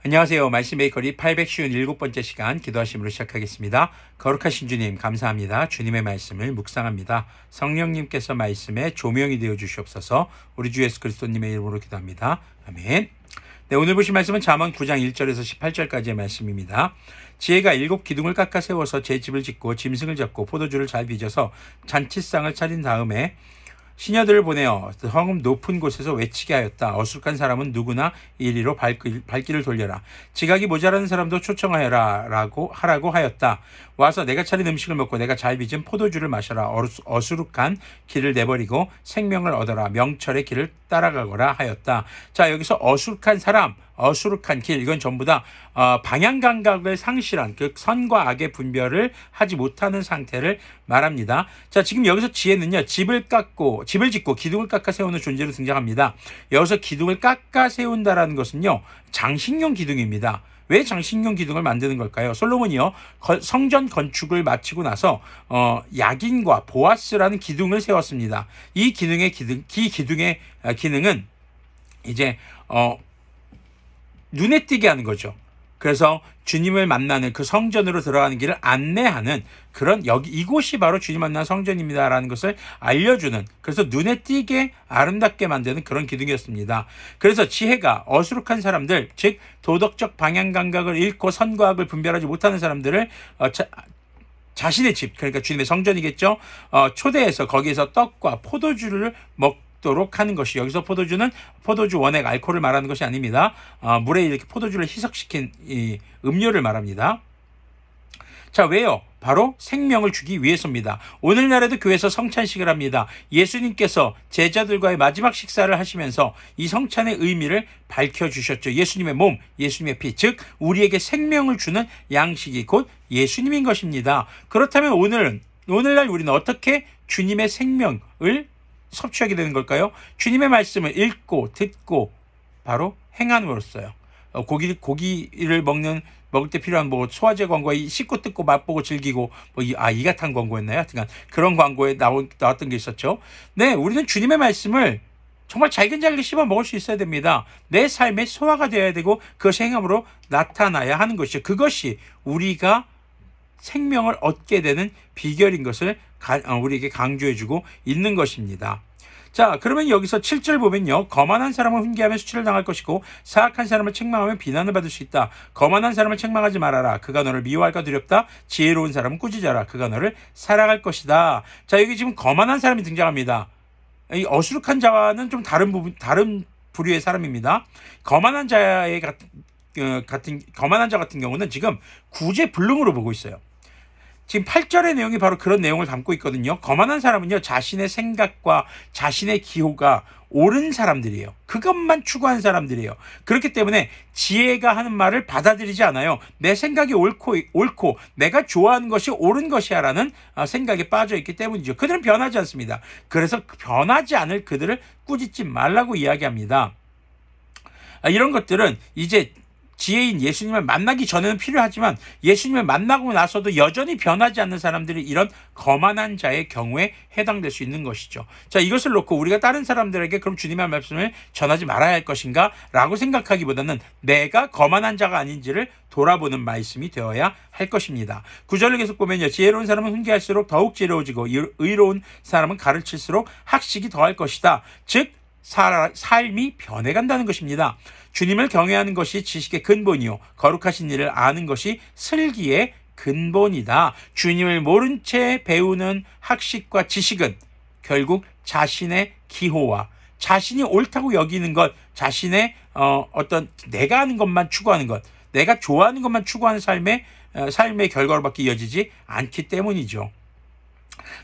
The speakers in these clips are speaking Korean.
안녕하세요. 말씀의 거리 857번째 시간 기도하심으로 시작하겠습니다. 거룩하신 주님 감사합니다. 주님의 말씀을 묵상합니다. 성령님께서 말씀에 조명이 되어 주시옵소서. 우리 주 예수 그리스도님의 이름으로 기도합니다. 아멘. 네, 오늘 보신 말씀은 잠언 9장 1절에서 18절까지의 말씀입니다. 지혜가 7 기둥을 깎아 세워서 제 집을 짓고 짐승을 잡고 포도주를 잘 빚어서 잔치상을 차린 다음에 시녀들을 보내어 성읍 높은 곳에서 외치게 하였다. 어숙한 사람은 누구나 이리로 발길을 돌려라. 지각이 모자라는 사람도 초청하여라 하라고 하였다. 와서 내가 차린 음식을 먹고 내가 잘 빚은 포도주를 마셔라. 어수룩한 길을 내버리고 생명을 얻어라. 명철의 길을 따라가거라 하였다. 자, 여기서 어수룩한 사람, 어수룩한 길, 이건 전부 다 방향 감각을 상실한 그 선과 악의 분별을 하지 못하는 상태를 말합니다. 자, 지금 여기서 지혜는요, 집을 짓고 기둥을 깎아 세우는 존재로 등장합니다. 여기서 기둥을 깎아 세운다라는 것은요, 장식용 기둥입니다. 왜 장식용 기둥을 만드는 걸까요? 솔로몬이요, 성전 건축을 마치고 나서 야긴과 보아스라는 기둥을 세웠습니다. 이 기둥의 기능은 이제 눈에 띄게 하는 거죠. 그래서 주님을 만나는 그 성전으로 들어가는 길을 안내하는 그런 이곳이 바로 주님 만나는 성전입니다라는 것을 알려주는, 그래서 눈에 띄게 아름답게 만드는 그런 기둥이었습니다. 그래서 지혜가 어수룩한 사람들, 즉 도덕적 방향 감각을 잃고 선과 악을 분별하지 못하는 사람들을 자신의 집, 그러니까 주님의 성전이겠죠, 초대해서 거기에서 떡과 포도주를 먹도록 하는 것이, 여기서 포도주는 포도주 원액 알코올을 말하는 것이 아닙니다. 물에 이렇게 포도주를 희석시킨 이 음료를 말합니다. 자, 왜요? 바로 생명을 주기 위해서입니다. 오늘날에도 교회에서 성찬식을 합니다. 예수님께서 제자들과의 마지막 식사를 하시면서 이 성찬의 의미를 밝혀주셨죠. 예수님의 몸, 예수님의 피, 즉 우리에게 생명을 주는 양식이 곧 예수님인 것입니다. 그렇다면 오늘날 우리는 어떻게 주님의 생명을 섭취하게 되는 걸까요? 주님의 말씀을 읽고 듣고 바로 행함으로써요. 고기를 먹을 때 필요한 소화제 광고에 씹고 뜯고 맛보고 즐기고 이가탄 광고였나요? 하여튼 그런 광고에 나왔던 게 있었죠. 네, 우리는 주님의 말씀을 정말 잘게 씹어 먹을 수 있어야 됩니다. 내 삶에 소화가 되어야 되고 그것이 행함으로 나타나야 하는 것이죠. 그것이 우리가 생명을 얻게 되는 비결인 것을 우리에게 강조해주고 있는 것입니다. 자, 그러면 여기서 7절 보면요, 거만한 사람은 훈계하면 수치를 당할 것이고 사악한 사람을 책망하면 비난을 받을 수 있다. 거만한 사람을 책망하지 말아라. 그가 너를 미워할까 두렵다. 지혜로운 사람은 꾸짖어라. 그가 너를 사랑할 것이다. 자, 여기 지금 거만한 사람이 등장합니다. 이 어수룩한 자와는 좀 다른 부류의 사람입니다. 거만한 자 같은 경우는 지금 구제불능으로 보고 있어요. 지금 8절의 내용이 바로 그런 내용을 담고 있거든요. 거만한 사람은요, 자신의 생각과 자신의 기호가 옳은 사람들이에요. 그것만 추구하는 사람들이에요. 그렇기 때문에 지혜가 하는 말을 받아들이지 않아요. 내 생각이 옳고 내가 좋아하는 것이 옳은 것이야 라는 생각에 빠져 있기 때문이죠. 그들은 변하지 않습니다. 그래서 변하지 않을 그들을 꾸짖지 말라고 이야기합니다. 이런 것들은 이제 지혜인 예수님을 만나기 전에는 필요하지만 예수님을 만나고 나서도 여전히 변하지 않는 사람들이 이런 거만한 자의 경우에 해당될 수 있는 것이죠. 자, 이것을 놓고 우리가 다른 사람들에게 그럼 주님의 말씀을 전하지 말아야 할 것인가 라고 생각하기보다는 내가 거만한 자가 아닌지를 돌아보는 말씀이 되어야 할 것입니다. 9절을 계속 보면요, 지혜로운 사람은 훈계할수록 더욱 지혜로워지고 의로운 사람은 가르칠수록 학식이 더할 것이다. 즉 삶이 변해간다는 것입니다. 주님을 경외하는 것이 지식의 근본이요, 거룩하신 일을 아는 것이 슬기의 근본이다. 주님을 모른 채 배우는 학식과 지식은 결국 자신의 기호와 자신이 옳다고 여기는 것, 자신의 어떤 내가 하는 것만 추구하는 것, 내가 좋아하는 것만 추구하는 삶의 결과로밖에 이어지지 않기 때문이죠.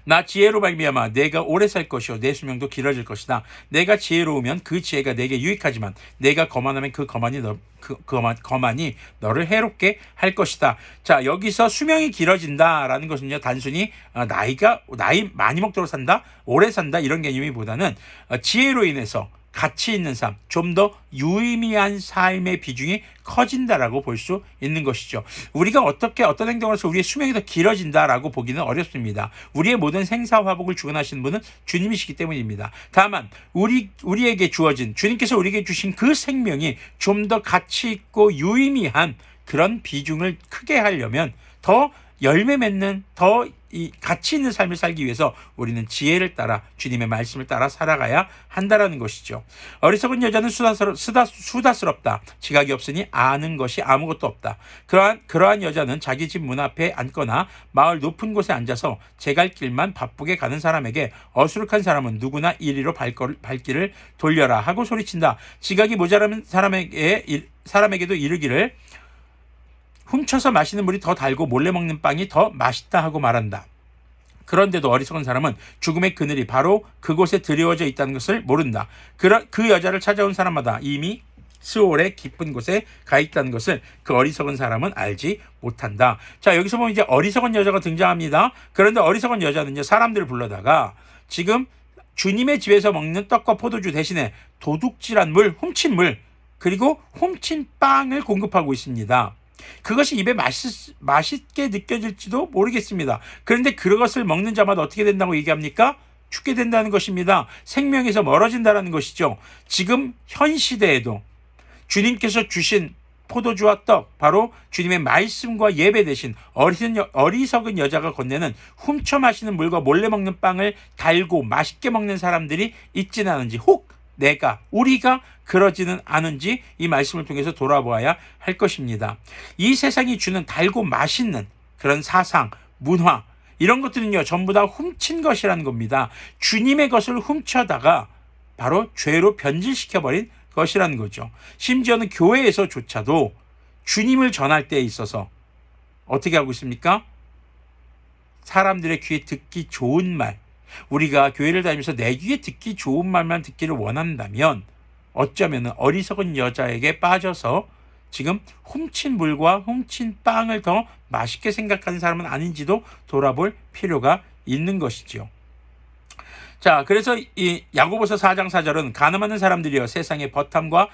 나 지혜로 말미암아 내가 오래 살 것이요 내 수명도 길어질 것이다. 내가 지혜로우면 그 지혜가 내게 유익하지만 내가 거만하면 그 거만이 너를 해롭게 할 것이다. 자, 여기서 수명이 길어진다라는 것은요, 단순히 나이 많이 먹도록 산다, 오래 산다 이런 개념이보다는 지혜로 인해서 가치 있는 삶, 좀 더 유의미한 삶의 비중이 커진다라고 볼 수 있는 것이죠. 우리가 어떤 행동을 해서 우리의 수명이 더 길어진다라고 보기는 어렵습니다. 우리의 모든 생사화복을 주관하시는 분은 주님이시기 때문입니다. 다만 우리에게 주어진, 주님께서 우리에게 주신 그 생명이 좀 더 가치 있고 유의미한 그런 비중을 크게 하려면 더 열매 맺는, 더 이 가치 있는 삶을 살기 위해서 우리는 지혜를 따라, 주님의 말씀을 따라 살아가야 한다라는 것이죠. 어리석은 여자는 수다스럽다. 지각이 없으니 아는 것이 아무것도 없다. 그러한 여자는 자기 집 문 앞에 앉거나 마을 높은 곳에 앉아서 제갈길만 바쁘게 가는 사람에게 어수룩한 사람은 누구나 이리로 발길을 돌려라 하고 소리친다. 지각이 모자라는 사람에게도 이르기를 훔쳐서 마시는 물이 더 달고 몰래 먹는 빵이 더 맛있다 하고 말한다. 그런데도 어리석은 사람은 죽음의 그늘이 바로 그곳에 드리워져 있다는 것을 모른다. 그 여자를 찾아온 사람마다 이미 스올의 깊은 곳에 가 있다는 것을 그 어리석은 사람은 알지 못한다. 자, 여기서 보면 이제 어리석은 여자가 등장합니다. 그런데 어리석은 여자는요, 사람들을 불러다가 지금 주님의 집에서 먹는 떡과 포도주 대신에 도둑질한 물, 훔친 물, 그리고 훔친 빵을 공급하고 있습니다. 그것이 입에 맛있게 느껴질지도 모르겠습니다. 그런데 그것을 먹는 자마다 어떻게 된다고 얘기합니까? 죽게 된다는 것입니다. 생명에서 멀어진다는 것이죠. 지금 현 시대에도 주님께서 주신 포도주와 떡, 바로 주님의 말씀과 예배 대신 어리석은 여자가 건네는 훔쳐 마시는 물과 몰래 먹는 빵을 달고 맛있게 먹는 사람들이 있지는 않은지, 혹 우리가 그러지는 않은지 이 말씀을 통해서 돌아보아야 할 것입니다. 이 세상이 주는 달고 맛있는 그런 사상, 문화, 이런 것들은요, 전부 다 훔친 것이라는 겁니다. 주님의 것을 훔쳐다가 바로 죄로 변질시켜버린 것이라는 거죠. 심지어는 교회에서조차도 주님을 전할 때에 있어서 어떻게 하고 있습니까? 사람들의 귀에 듣기 좋은 말, 우리가 교회를 다니면서 내 귀에 듣기 좋은 말만 듣기를 원한다면 어쩌면 어리석은 여자에게 빠져서 지금 훔친 물과 훔친 빵을 더 맛있게 생각하는 사람은 아닌지도 돌아볼 필요가 있는 것이죠. 자, 그래서 이 야고보서 4장 4절은 가늠하는 사람들이여 세상의 버탐과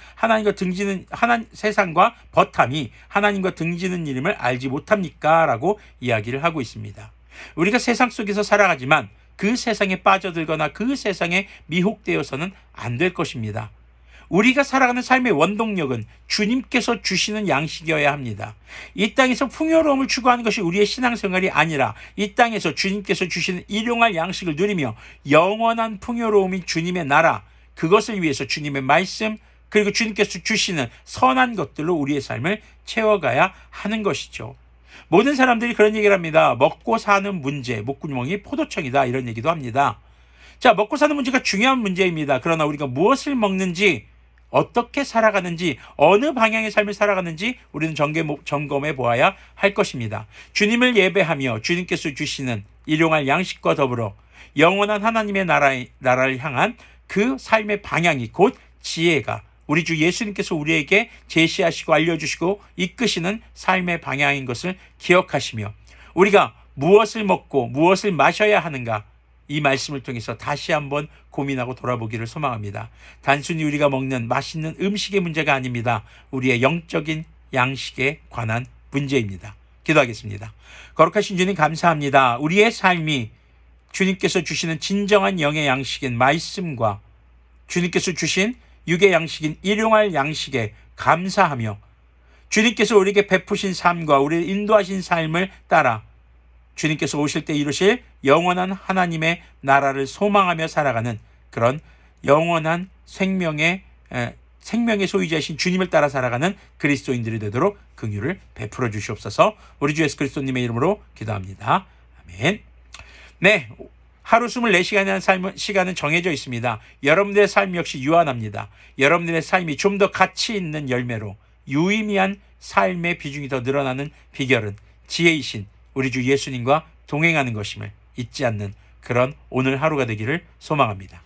세상과 버탐이 하나님과 등지는 이름을 알지 못합니까? 라고 이야기를 하고 있습니다. 우리가 세상 속에서 살아가지만 그 세상에 빠져들거나 그 세상에 미혹되어서는 안 될 것입니다. 우리가 살아가는 삶의 원동력은 주님께서 주시는 양식이어야 합니다. 이 땅에서 풍요로움을 추구하는 것이 우리의 신앙생활이 아니라 이 땅에서 주님께서 주시는 일용할 양식을 누리며 영원한 풍요로움인 주님의 나라, 그것을 위해서 주님의 말씀, 그리고 주님께서 주시는 선한 것들로 우리의 삶을 채워가야 하는 것이죠. 모든 사람들이 그런 얘기를 합니다. 먹고 사는 문제, 목구멍이 포도청이다, 이런 얘기도 합니다. 자, 먹고 사는 문제가 중요한 문제입니다. 그러나 우리가 무엇을 먹는지, 어떻게 살아가는지, 어느 방향의 삶을 살아가는지 우리는 점검해 보아야 할 것입니다. 주님을 예배하며 주님께서 주시는 일용할 양식과 더불어 영원한 하나님의 나라를 향한 그 삶의 방향이 곧 지혜가 우리 주 예수님께서 우리에게 제시하시고 알려주시고 이끄시는 삶의 방향인 것을 기억하시며 우리가 무엇을 먹고 무엇을 마셔야 하는가, 이 말씀을 통해서 다시 한번 고민하고 돌아보기를 소망합니다. 단순히 우리가 먹는 맛있는 음식의 문제가 아닙니다. 우리의 영적인 양식에 관한 문제입니다. 기도하겠습니다. 거룩하신 주님, 감사합니다. 우리의 삶이 주님께서 주시는 진정한 영의 양식인 말씀과 주님께서 주신 육의 양식인 일용할 양식에 감사하며 주님께서 우리에게 베푸신 삶과 우리를 인도하신 삶을 따라 주님께서 오실 때 이루실 영원한 하나님의 나라를 소망하며 살아가는 그런 영원한 생명의 소유자이신 주님을 따라 살아가는 그리스도인들이 되도록 긍휼을 베풀어 주시옵소서. 우리 주 예수 그리스도님의 이름으로 기도합니다. 아멘. 네, 하루 24시간이라는 시간은 정해져 있습니다. 여러분들의 삶 역시 유한합니다. 여러분들의 삶이 좀 더 가치 있는 열매로 유의미한 삶의 비중이 더 늘어나는 비결은 지혜이신 우리 주 예수님과 동행하는 것임을 잊지 않는 그런 오늘 하루가 되기를 소망합니다.